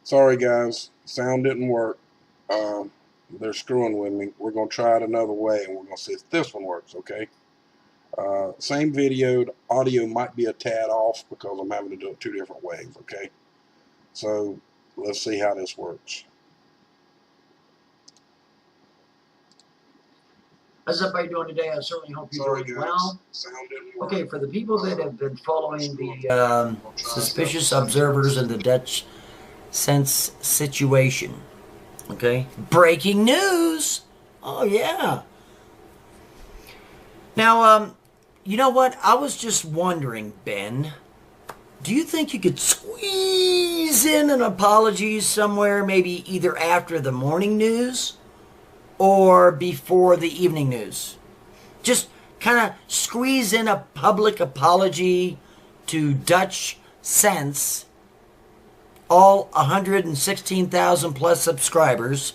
Sorry guys, sound didn't work. They're screwing with me. We're going to try it another way, and we're going to see if this one works, okay? Same video, the audio might be a tad off because I'm having to do it two different ways, okay? So let's see how this works. How's everybody doing today? I certainly hope you're doing well. Okay, for the people that have been following the suspicious observers in the Dutch Sense situation, okay? Breaking news! Oh, yeah. Now, you know what? I was just wondering, Ben, do you think you could squeeze in an apology somewhere, maybe either after the morning news or before the evening news? Just kind of squeeze in a public apology to Dutch Sense, all 116,000 plus subscribers,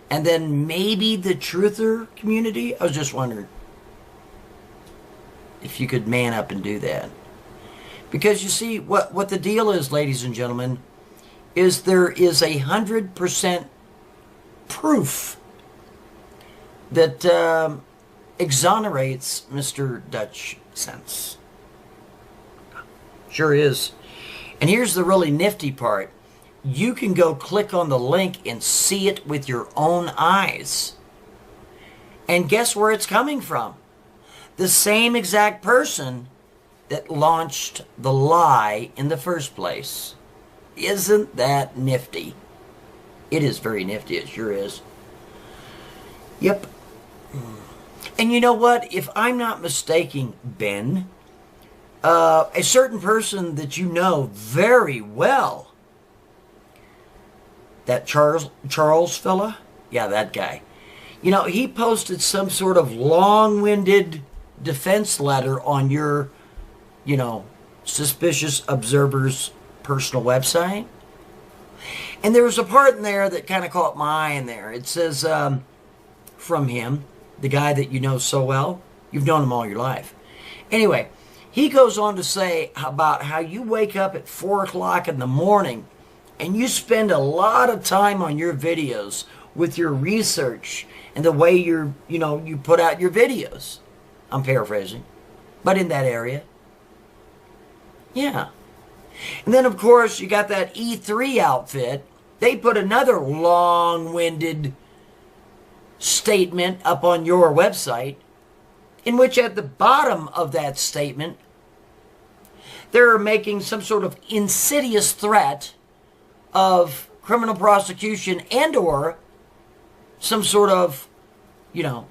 and then maybe the truther community? I was just wondering if you could man up and do that. Because you see, what the deal is, ladies and gentlemen, is there is 100% proof that exonerates Mr. Dutch Sense. Sure is. And here's the really nifty part. You can go click on the link and see it with your own eyes. And guess where it's coming from? The same exact person that launched the lie in the first place. Isn't that nifty? It is very nifty, it sure is. Yep. And you know what? If I'm not mistaken, Ben, a certain person that you know very well, that Charles fella, yeah, that guy, you know, he posted some sort of long-winded defense letter on your, you know, suspicious observer's personal website. And there was a part in there that kind of caught my eye in there. It says, from him, the guy that you know so well, you've known him all your life. Anyway, he goes on to say about how you wake up at 4 o'clock in the morning and you spend a lot of time on your videos with your research and the way you put out your videos. I'm paraphrasing, but in that area. Yeah. And then, of course, you got that E3 outfit. They put another long-winded statement up on your website, in which at the bottom of that statement, they're making some sort of insidious threat of criminal prosecution and or some sort of, you know,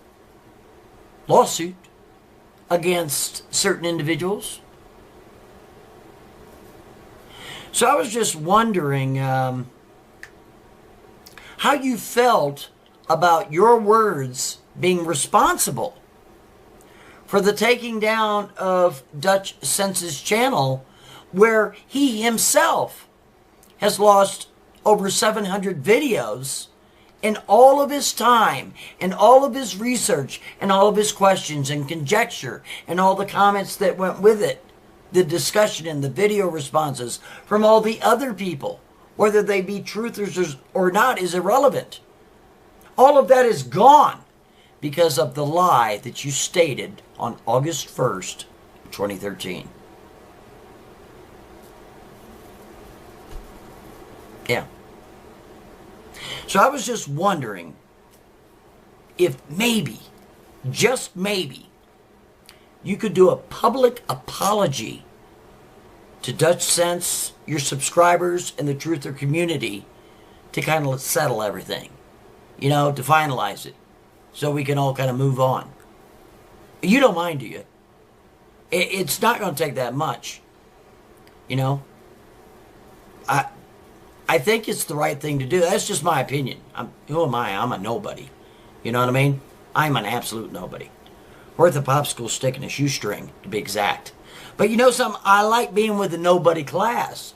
lawsuit against certain individuals. So I was just wondering how you felt about your words being responsible for the taking down of Dutch Sense's channel, where he himself has lost over 700 videos, and all of his time and all of his research and all of his questions and conjecture and all the comments that went with it, the discussion and the video responses from all the other people, whether they be truthers or not, is irrelevant. All of that is gone because of the lie that you stated on August 1st, 2013. Yeah. So I was just wondering if maybe, just maybe, you could do a public apology to Dutch Sense, your subscribers, and the truther community to kind of settle everything. You know, to finalize it, so we can all kind of move on. You don't mind, do you? It's not going to take that much. You know? I think it's the right thing to do. That's just my opinion. Who am I? I'm a nobody. You know what I mean? I'm an absolute nobody. Worth a popsicle stick and a shoestring, to be exact. But you know something? I like being with the nobody class.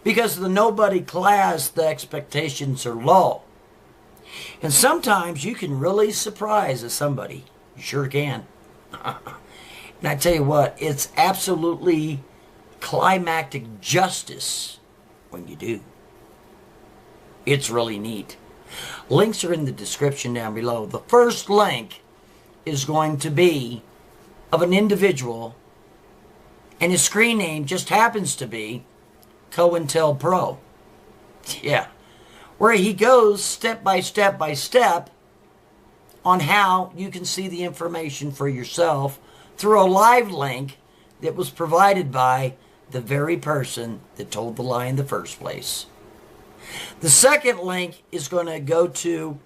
Because the nobody class, the expectations are low. And sometimes you can really surprise somebody. You sure can. And I tell you what, it's absolutely climactic justice when you do. It's really neat. Links are in the description down below. The first link is going to be of an individual, and his screen name just happens to be COINTELPRO. Yeah. Where he goes step by step by step on how you can see the information for yourself through a live link that was provided by the very person that told the lie in the first place. The second link is going to go to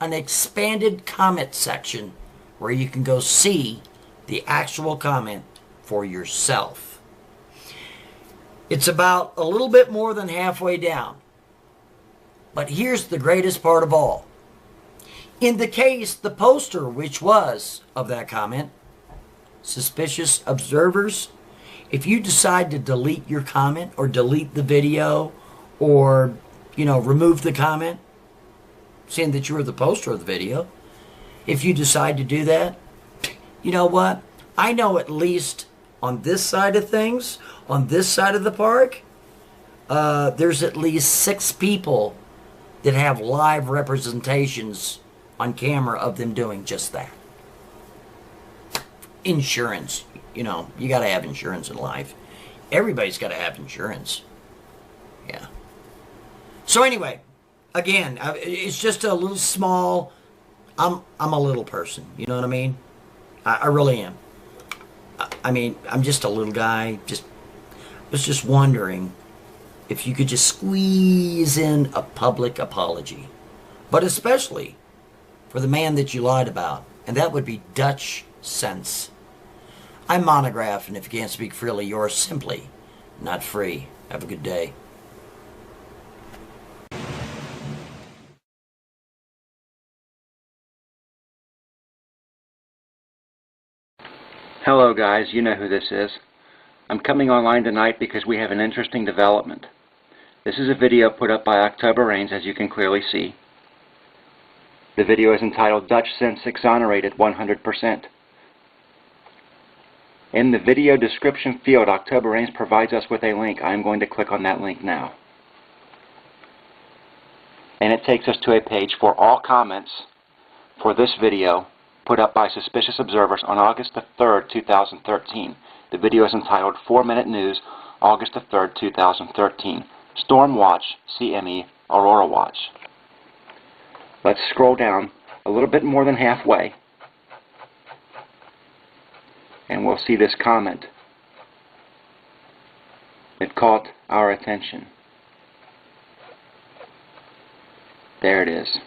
an expanded comment section where you can go see the actual comment for yourself. It's about a little bit more than halfway down. But here's the greatest part of all. In the case, the poster, which was of that comment, suspicious observers, if you decide to delete your comment or delete the video or, remove the comment, saying that you were the poster of the video, if you decide to do that, you know what? I know at least on this side of things, on this side of the park, there's at least 6 people that have live representations on camera of them doing just that. Insurance. You got to have insurance in life. Everybody's got to have insurance. Yeah. So anyway, again, it's just a little small. I'm a little person. You know what I mean? I really am. I'm just a little guy. Was just wondering if you could just squeeze in a public apology, but especially for the man that you lied about, and that would be Dutch Sense. I'm Monograph, and if you can't speak freely, you're simply not free. Have a good day. Hello guys, you know who this is. I'm coming online tonight because we have an interesting development. This is a video put up by October Rains, as you can clearly see. The video is entitled Dutch Sense Exonerated 100%. In the video description field, October Rains provides us with a link. I am going to click on that link now. And it takes us to a page for all comments for this video put up by suspicious observers on August the 3rd, 2013. The video is entitled 4-Minute News, August the 3rd, 2013. Storm Watch, CME, Aurora Watch. Let's scroll down a little bit more than halfway, and we'll see this comment. It caught our attention. There it is.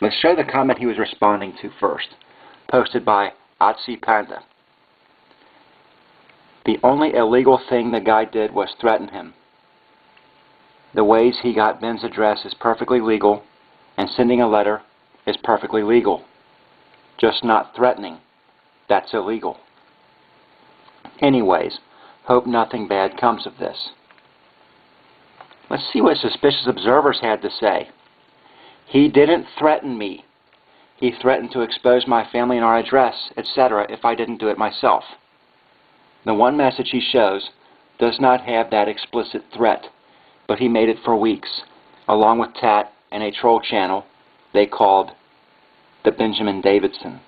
Let's show the comment he was responding to first, posted by Atsi Panda. The only illegal thing the guy did was threaten him. The ways he got Ben's address is perfectly legal, and sending a letter is perfectly legal. Just not threatening. That's illegal. Anyways, hope nothing bad comes of this. Let's see what suspicious observers had to say. He didn't threaten me. He threatened to expose my family and our address, etc. if I didn't do it myself. The one message he shows does not have that explicit threat, but he made it for weeks, along with Tat and a troll channel they called the Benjamin Davidson.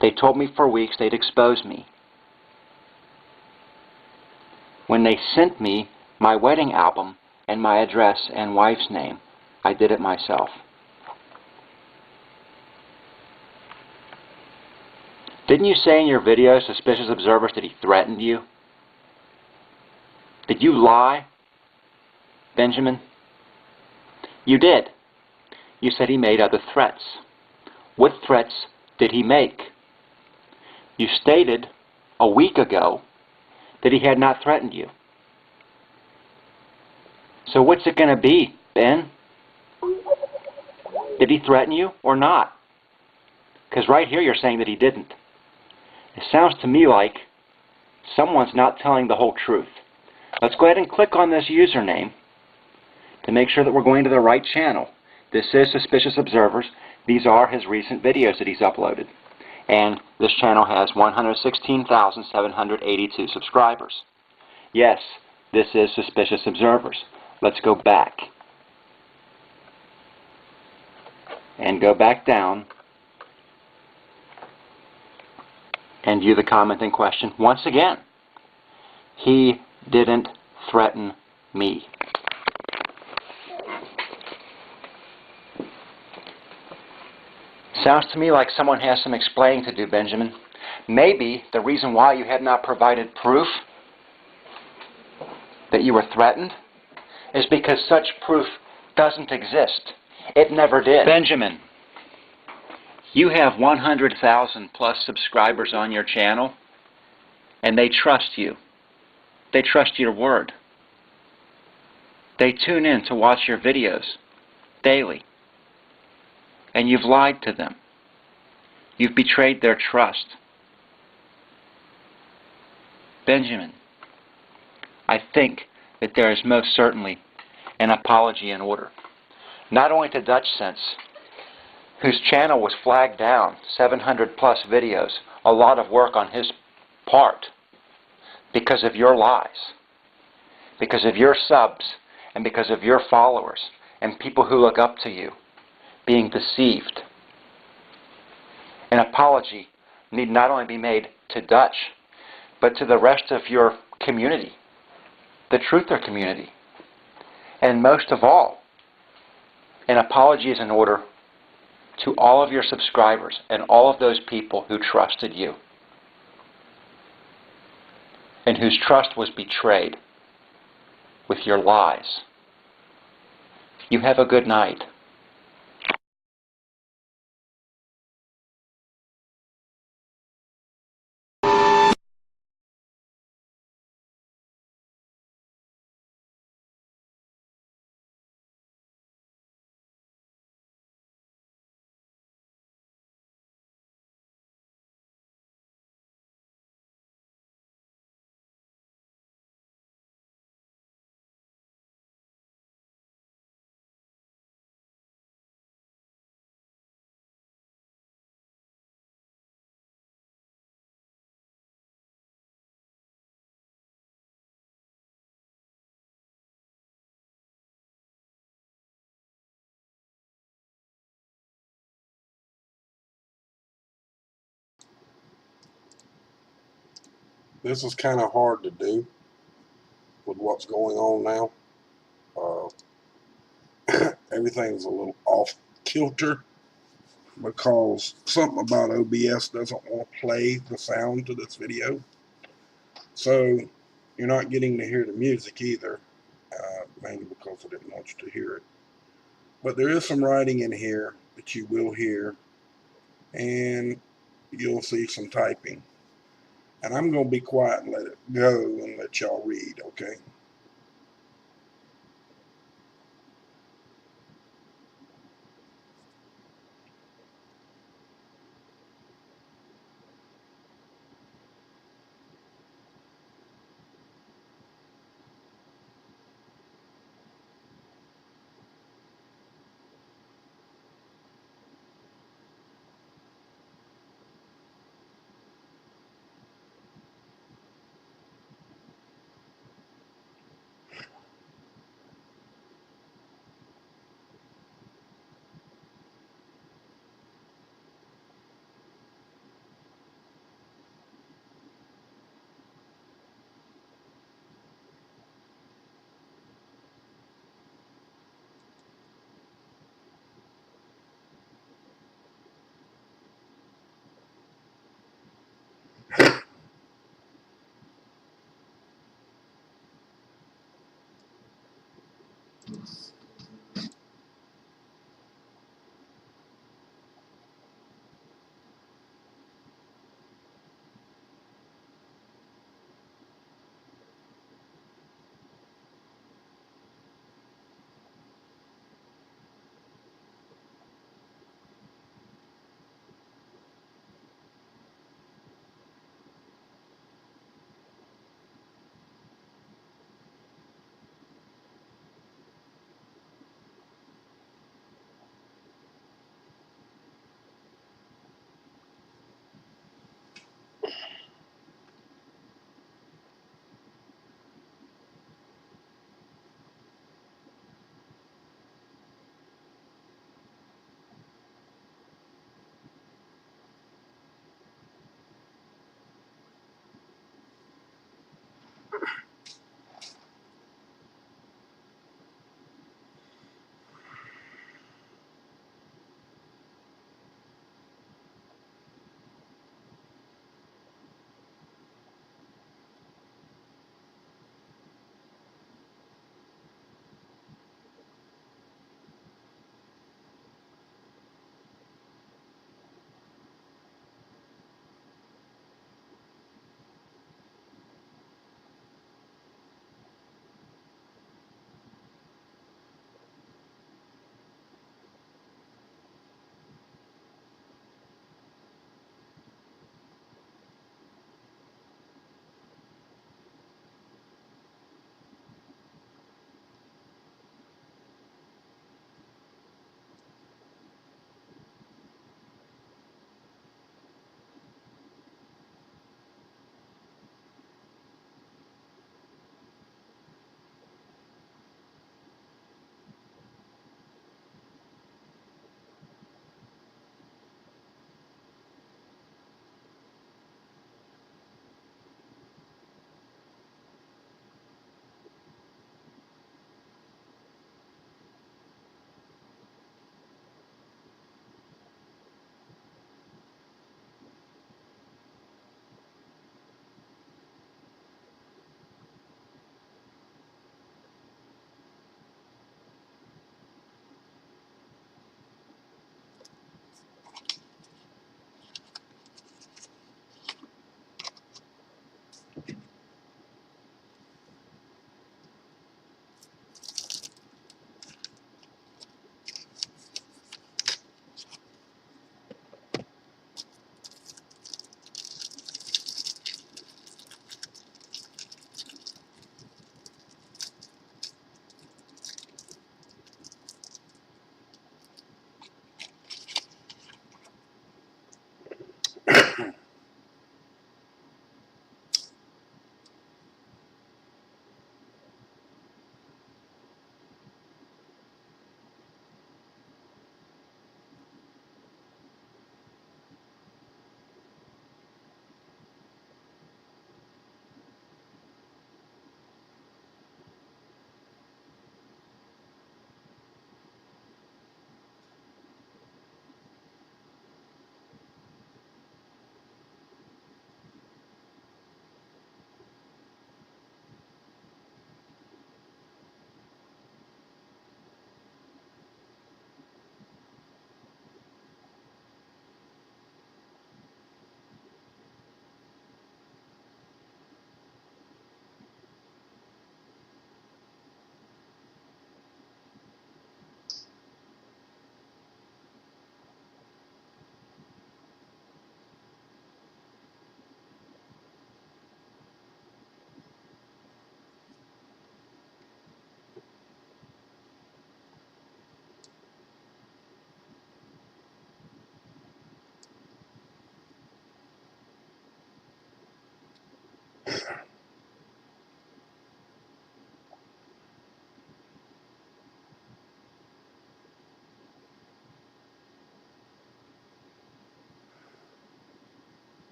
They told me for weeks they'd expose me. When they sent me my wedding album and my address and wife's name, I did it myself. Didn't you say in your video, suspicious observers, that he threatened you? Did you lie, Benjamin? You did. You said he made other threats. What threats did he make? You stated a week ago that he had not threatened you. So what's it going to be, Ben? Did he threaten you or not? Because right here you're saying that he didn't. It sounds to me like someone's not telling the whole truth. Let's go ahead and click on this username to make sure that we're going to the right channel. This is Suspicious Observers. These are his recent videos that he's uploaded. And this channel has 116,782 subscribers. Yes, This is Suspicious Observers. Let's go back. And go back down and view the comment in question once again. He didn't threaten me. Sounds to me like someone has some explaining to do, Benjamin. Maybe the reason why you have not provided proof that you were threatened is because such proof doesn't exist. It never did. Benjamin, you have 100,000 plus subscribers on your channel, and they trust you. They trust your word. They tune in to watch your videos daily. And you've lied to them. You've betrayed their trust. Benjamin, I think that there is most certainly an apology in order. Not only to DutchSense, whose channel was flagged down, 700 plus videos, a lot of work on his part, because of your lies, because of your subs, and because of your followers, and people who look up to you being deceived. An apology need not only be made to Dutch, but to the rest of your community, the Truther community. And most of all, an apology is in order to all of your subscribers and all of those people who trusted you and whose trust was betrayed with your lies. You have a good night. This is kind of hard to do with what's going on now. Everything's a little off kilter because something about OBS doesn't want to play the sound to this video. So you're not getting to hear the music either, mainly because I didn't want you to hear it. But there is some writing in here that you will hear, and you'll see some typing. And I'm going to be quiet and let it go and let y'all read, okay?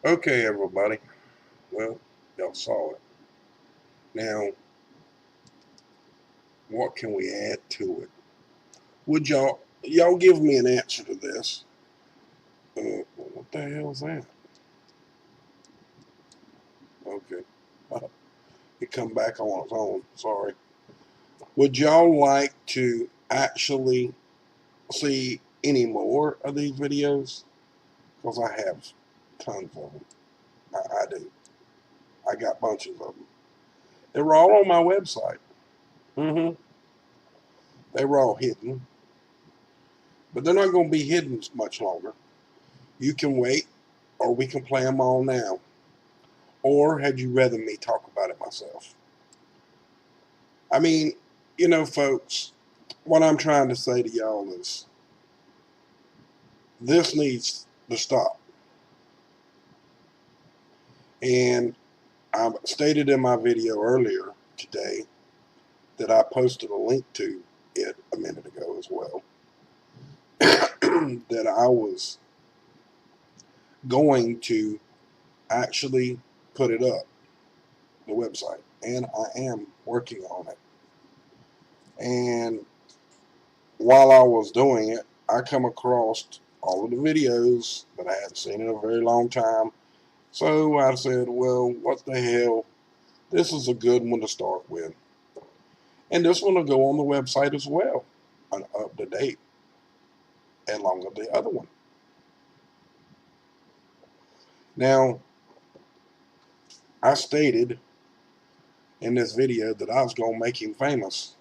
Okay, everybody. Well, y'all saw it. Now, what can we add to it? Would y'all give me an answer to this? What the hell is that? Okay. It come back on its own. Sorry. Would y'all like to actually see any more of these videos? Because I have tons of them. I do. I got bunches of them. They were all on my website. They were all hidden. But they're not going to be hidden much longer. You can wait, or we can play them all now. Or had you rather me talk about it myself? I mean, folks, what I'm trying to say to y'all is this needs to stop. And I stated in my video earlier today that I posted a link to it a minute ago as well, that I was going to actually put it up, the website, and I am working on it. And while I was doing it, I come across all of the videos that I hadn't seen in a very long time. So I said, well, what the hell? This is a good one to start with. And this one will go on the website as well, up to date, along with the other one. Now, I stated in this video that I was going to make him famous,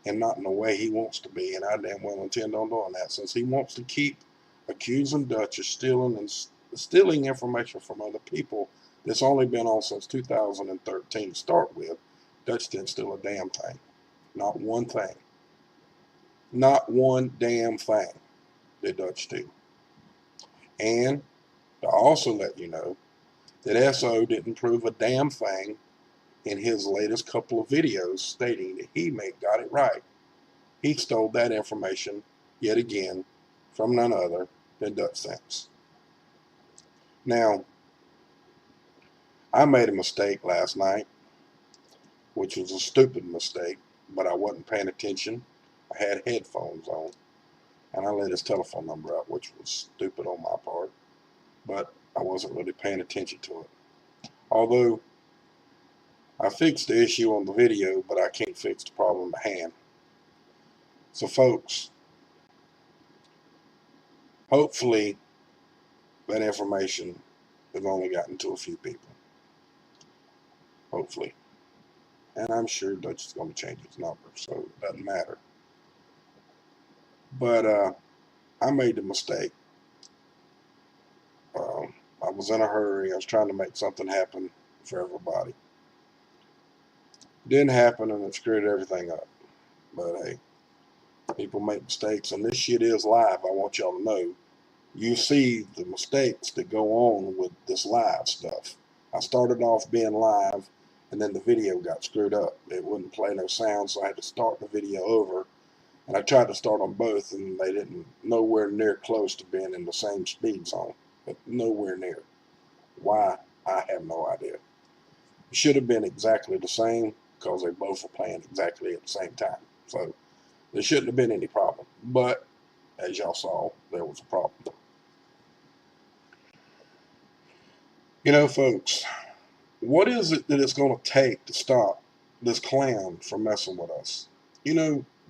and not in the way he wants to be, and I damn well intend on doing that, since he wants to keep accusing Dutch of stealing information from other people that's only been on since 2013 to start with. Dutch didn't steal a damn thing. Not one thing. Not one damn thing did Dutch steal. And to also let you know that SO didn't prove a damn thing in his latest couple of videos stating that he got it right. He stole that information yet again from none other than Dutch Sense. Now, I made a mistake last night, which was a stupid mistake, but I wasn't paying attention. I had headphones on, and I let his telephone number out, which was stupid on my part, but I wasn't really paying attention to it. Although, I fixed the issue on the video, but I can't fix the problem at hand. So folks, hopefully that information has only gotten to a few people. Hopefully. And I'm sure Dutch is going to change his number, so it doesn't matter. But I made the mistake. I was in a hurry. I was trying to make something happen for everybody. It didn't happen, and it screwed everything up. But hey, people make mistakes, and this shit is live. I want y'all to know. You see the mistakes that go on with this live stuff. I started off being live, and then the video got screwed up. It wouldn't play no sound, so I had to start the video over. And I tried to start on both, and they didn't, nowhere near close to being in the same speed zone. But nowhere near. Why? I have no idea. It should have been exactly the same, because they both were playing exactly at the same time. So there shouldn't have been any problem. But as y'all saw, there was a problem. Folks, what is it that it's going to take to stop this clown from messing with us?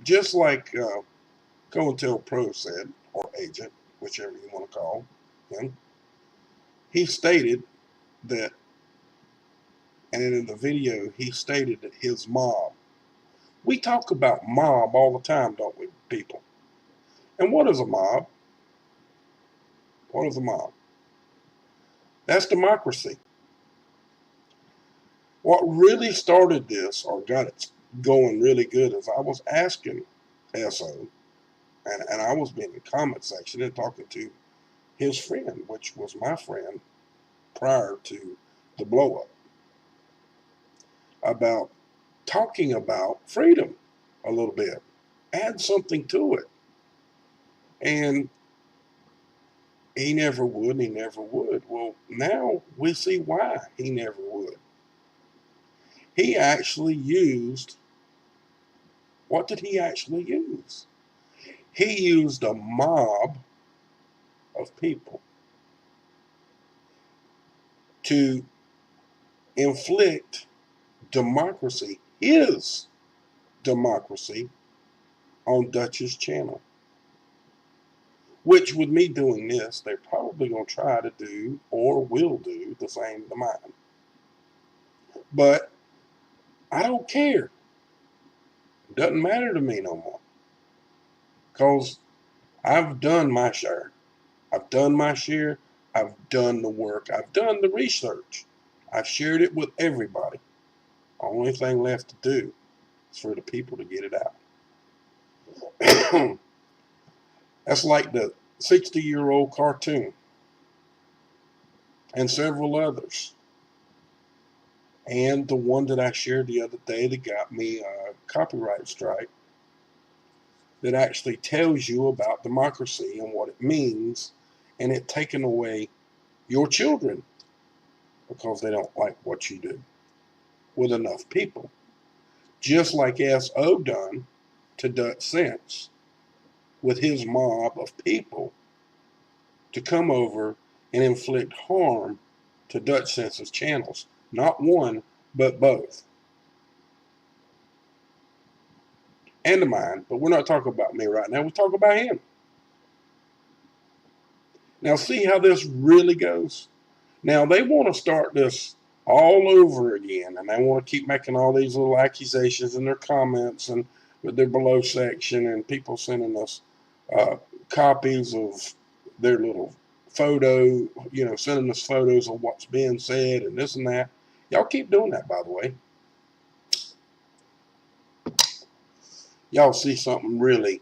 Just like COINTELPRO said, or agent, whichever you want to call him, he stated that, and in the video, he stated that his mob, we talk about mob all the time, don't we, people? And what is a mob? What is a mob? That's democracy. What really started this, or got it going really good, is I was asking SO, and I was in the comment section and talking to his friend, which was my friend prior to the blow up, about talking about freedom a little bit, add something to it. And he never would, and he never would. Well, now we see why he never would. He actually used, what did he actually use? He used a mob of people to inflict democracy, his democracy, on Dutch's channel. Which, with me doing this, they're probably going to try to do, or will do, the same to mine. But I don't care. It doesn't matter to me no more. Because I've done my share. I've done my share. I've done the work. I've done the research. I've shared it with everybody. Only thing left to do is for the people to get it out. That's like the 60-year-old cartoon and several others. And the one that I shared the other day that got me a copyright strike, that actually tells you about democracy and what it means, and it taking away your children because they don't like what you do with enough people. Just like S.O. done to Dutch Sense with his mob of people to come over and inflict harm to Dutch Sense's channels. Not one, but both. And to mine, but we're not talking about me right now. We're talking about him. Now see how this really goes? Now they want to start this all over again, and they want to keep making all these little accusations in their comments and with their below section, and people sending us copies of their little photo, sending us photos of what's being said and this and that. Y'all keep doing that, by the way. Y'all see something really,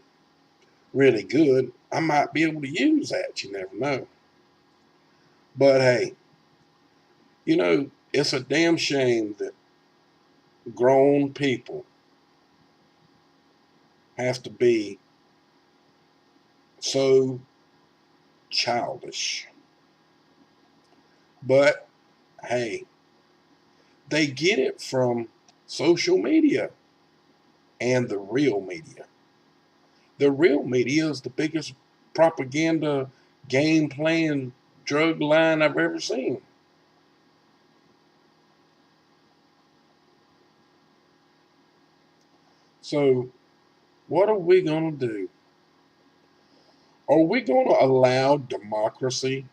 really good, I might be able to use that. You never know. But hey, it's a damn shame that grown people have to be so childish. But hey, they get it from social media and the real media. The real media is the biggest propaganda, game playing, drug line I've ever seen. So, what are we going to do? Are we going to allow democracy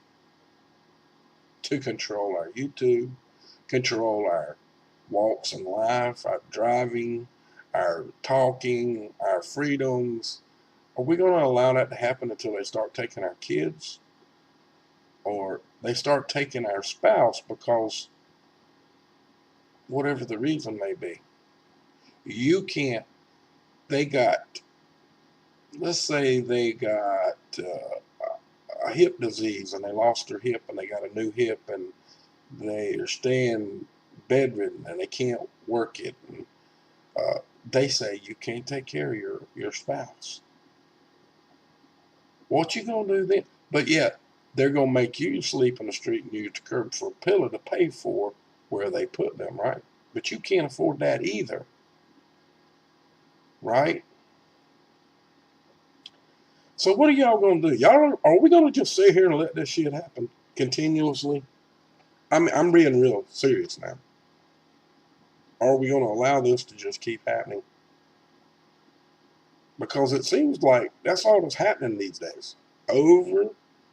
to control our YouTube, control our walks in life, our driving, our talking, our freedoms? Are we going to allow that to happen until they start taking our kids? Or they start taking our spouse because whatever the reason may be. You can't, let's say they got a hip disease and they lost their hip and they got a new hip and they are staying bedridden and they can't work it. And they say you can't take care of your spouse. What you going to do then? But yet, they're going to make you sleep in the street and use the curb for a pillow to pay for where they put them, right? But you can't afford that either, right? So what are y'all going to do? Are we going to just sit here and let this shit happen continuously? I'm being real serious now. Are we going to allow this to just keep happening? Because it seems like that's all that's happening these days. Over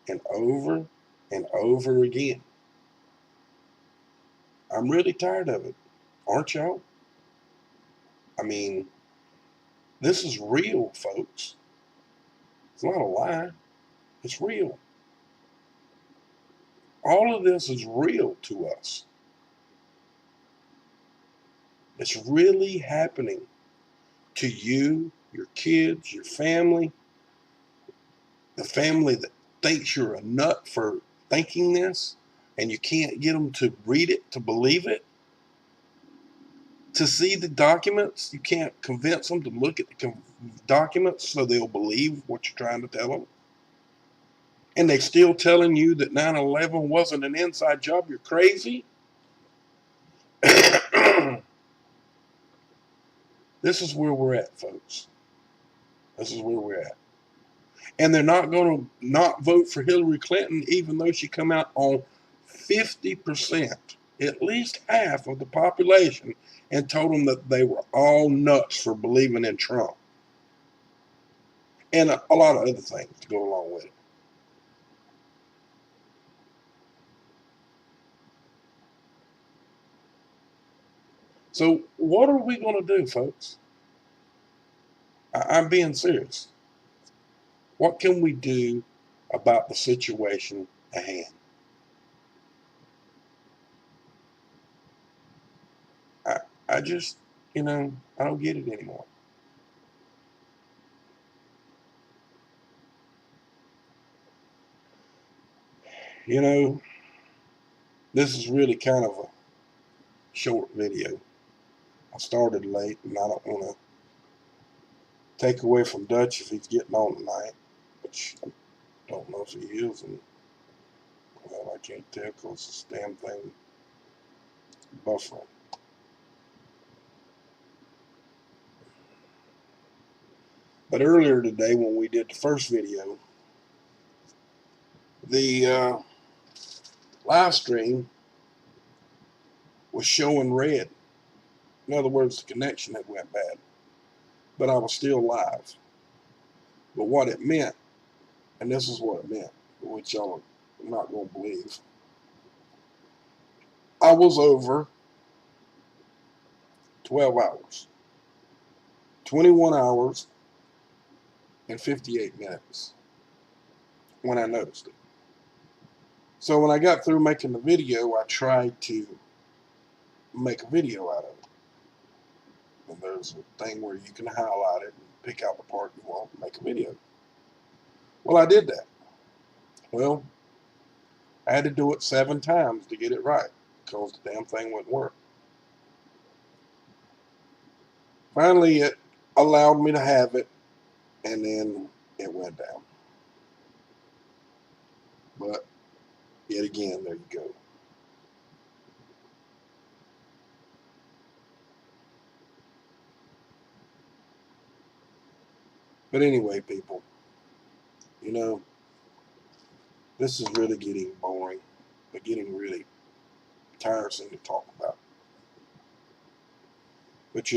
and over and over again. I'm really tired of it. Aren't y'all? I mean, this is real, folks. It's not a lie. It's real. All of this is real to us. It's really happening to you, your kids, your family, the family that thinks you're a nut for thinking this, and you can't get them to read it, to believe it, to see the documents. You can't convince them to look at the documents so they'll believe what you're trying to tell them. and they still telling you that 9/11 wasn't an inside job, you're crazy. This is where we're at, folks. This is where we're at. And they're not going to not vote for Hillary Clinton, even though she come out on 50%, at least half of the population, and told them that they were all nuts for believing in Trump. And a lot of other things to go along with it. So what are we going to do, folks? I'm being serious. What can we do about the situation at hand? I just, I don't get it anymore. This is really kind of a short video. I started late, and I don't want to take away from Dutch if he's getting on tonight, which I don't know if he is, and well, I can't tell because this damn thing buffering. But earlier today, when we did the first video, the live stream was showing red. In other words, the connection had went bad, but I was still live. But what it meant, and this is what it meant, which y'all are not going to believe, I was over 12 hours, 21 hours and 58 minutes when I noticed it. So when I got through making the video, I tried to make a video out of it. And there's a thing where you can highlight it and pick out the part you want and make a video. Well, I did that. Well, I had to do it 7 times to get it right because the damn thing wouldn't work. Finally, it allowed me to have it, and then it went down. But yet again, there you go. But anyway, people, this is really getting boring, but getting really tiresome to talk about. But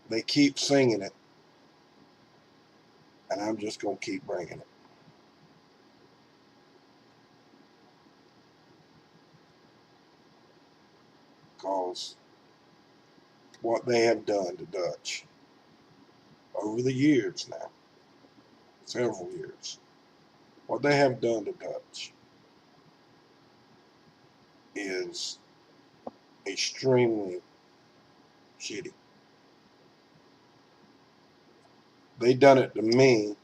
they keep singing it, and I'm just going to keep bringing it. Because what they have done to Dutch over the years now, several years, what they have done to Dutch is extremely shitty. They done it to me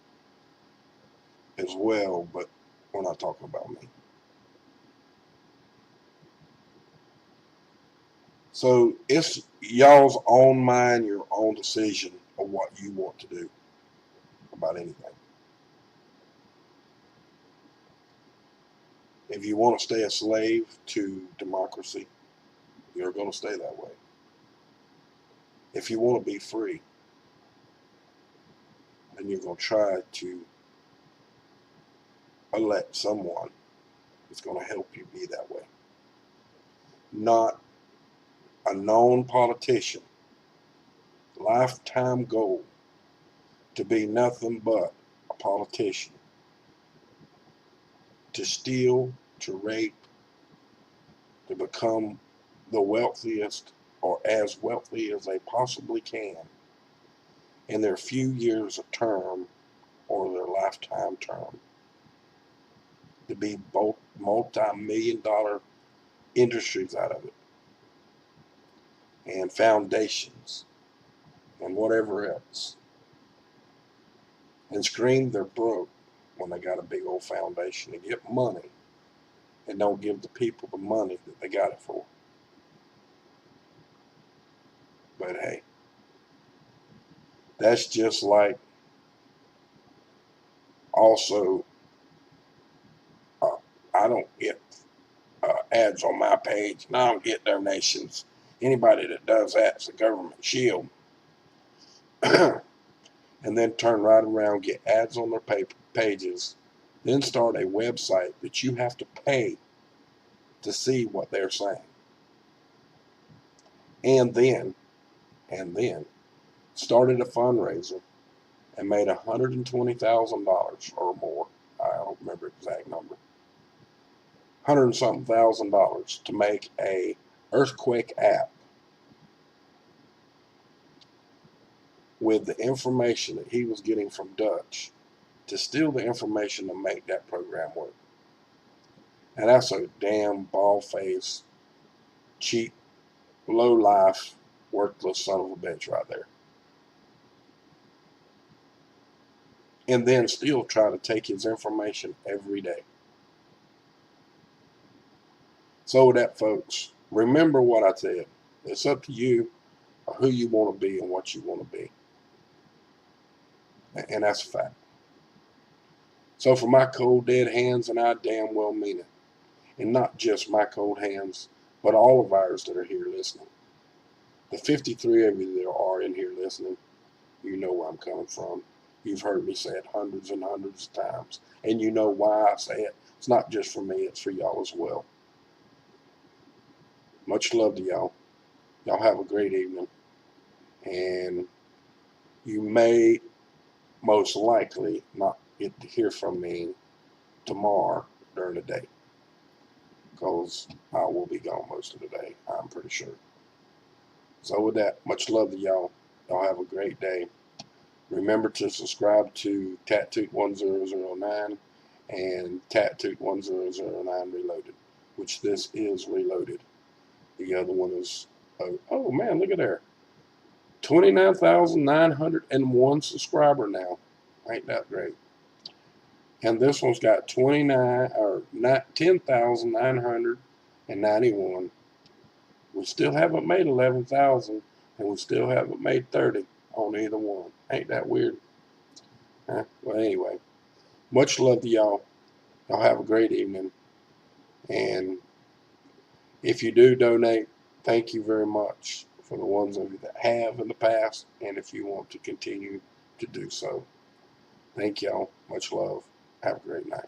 as well, but we're not talking about me. So it's y'all's own mind, your own decision of what you want to do about anything. If you want to stay a slave to democracy, you're going to stay that way. If you want to be free, then you're going to try to elect someone that's going to help you be that way. Not a known politician, lifetime goal to be nothing but a politician, to steal, to rape, to become the wealthiest or as wealthy as they possibly can in their few years of term or their lifetime term, to be both multi-million-dollar industries out of it, and foundations, and whatever else, and scream they're broke when they got a big old foundation and get money and don't give the people the money that they got it for. But hey, that's just like Also, I don't get ads on my page, and I don't get donations. Anybody that does that's a government shield. And then turn right around, get ads on their pages, then start a website that you have to pay to see what they're saying. And then started a fundraiser and made $120,000 or more. I don't remember the exact number. 100 and something $1,000 to make a earthquake app with the information that he was getting from Dutch to steal the information to make that program work. And that's a damn bald-faced, cheap, low-life, worthless son of a bitch right there. And then still try to take his information every day. So with that, folks, remember what I said. It's up to you who you want to be and what you want to be. And that's a fact. So for my cold dead hands, and I damn well mean it, and not just my cold hands, but all of ours that are here listening. The 53 of you that are in here listening, you know where I'm coming from. You've heard me say it hundreds and hundreds of times. And you know why I say it. It's not just for me, it's for y'all as well. Much love to y'all. Y'all have a great evening. And you may most likely not get to hear from me tomorrow during the day, because I will be gone most of the day, I'm pretty sure. So with that, much love to y'all. Y'all have a great day. Remember to subscribe to Tattoot1009 and Tattoot1009 Reloaded, which this is Reloaded. The other one is, oh man, look at there. 29,901 subscriber now. Ain't that great? And this one's got 10,991. We still haven't made 11,000, and we still haven't made 30 on either one. Ain't that weird? Huh? Well, anyway, much love to y'all. Y'all have a great evening. And if you do donate, thank you very much for the ones of you that have in the past, and if you want to continue to do so. Thank y'all. Much love. Have a great night.